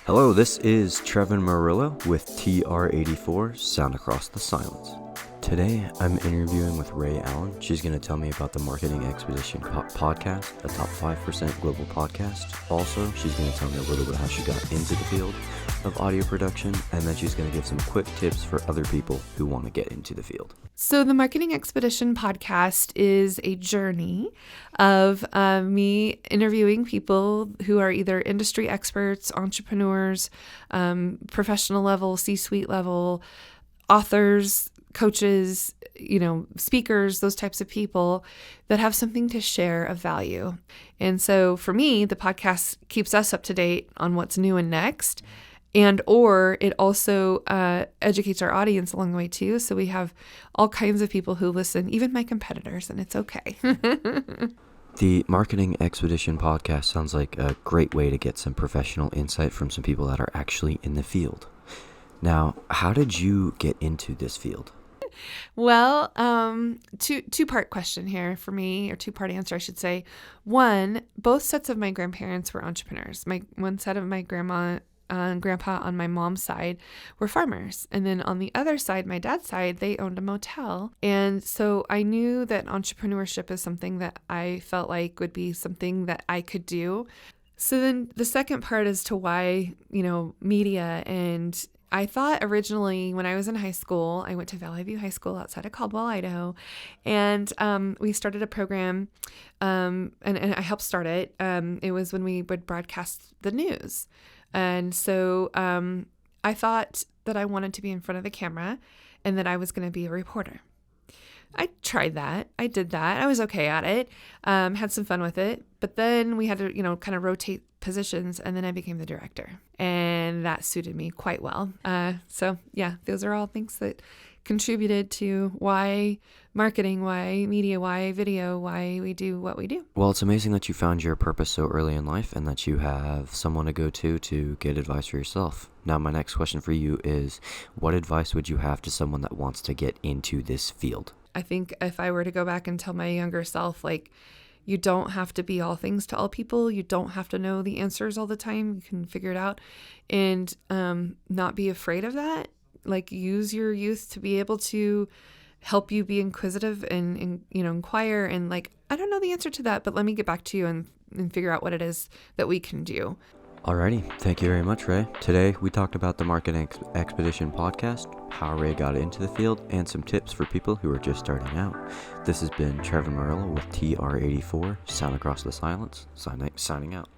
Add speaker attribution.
Speaker 1: Hello, this is Trevin Murillo with TR84 Sound Across the Silence. Today, I'm interviewing with Ray Allen. She's going to tell me about the Marketing Expedition podcast, a top 5% global podcast. Also, she's going to tell me a little bit how she got into the field of audio production, and then she's going to give some quick tips for other people who want to get into the field.
Speaker 2: So the Marketing Expedition podcast is a journey of me interviewing people who are either industry experts, entrepreneurs, professional level, C-suite level, authors, coaches, speakers, those types of people that have something to share of value. And so for me, the podcast keeps us up to date on what's new and next. And or it also educates our audience along the way too. So we have all kinds of people who listen, even my competitors, and it's okay.
Speaker 1: The Marketing Expedition podcast sounds like a great way to get some professional insight from some people that are actually in the field. Now, how did you get into this field?
Speaker 2: Well, two-part question here for me, or two-part answer, I should say. One, both sets of my grandparents were entrepreneurs. One set of my grandma and grandpa on my mom's side were farmers. And then on the other side, my dad's side, they owned a motel. And so I knew that entrepreneurship is something that I felt like would be something that I could do. So then the second part as to why, media. And I thought originally when I was in high school, I went to Valley View High School outside of Caldwell, Idaho, and we started a program, and I helped start it. It was when we would broadcast the news. And so I thought that I wanted to be in front of the camera and that I was going to be a reporter. I tried that. I did that. I was okay at it, had some fun with it. But then we had to, kind of rotate positions, and then I became the director. And that suited me quite well. So yeah, those are all things that contributed to why marketing, why media, why video, why we do what we do.
Speaker 1: Well, it's amazing that you found your purpose so early in life and that you have someone to go to get advice for yourself. Now, my next question for you is, what advice would you have to someone that wants to get into this field?
Speaker 2: I think if I were to go back and tell my younger self, you don't have to be all things to all people. You don't have to know the answers all the time. You can figure it out and not be afraid of that. Use your youth to be able to help you be inquisitive and inquire and I don't know the answer to that, but let me get back to you and figure out what it is that we can do.
Speaker 1: Alrighty, thank you very much, Ray. Today we talked about the Marketing Expedition podcast, how Ray got into the field, and some tips for people who are just starting out. This has been Trevin Murillo with TR84, Sound Across the Silence, signing out.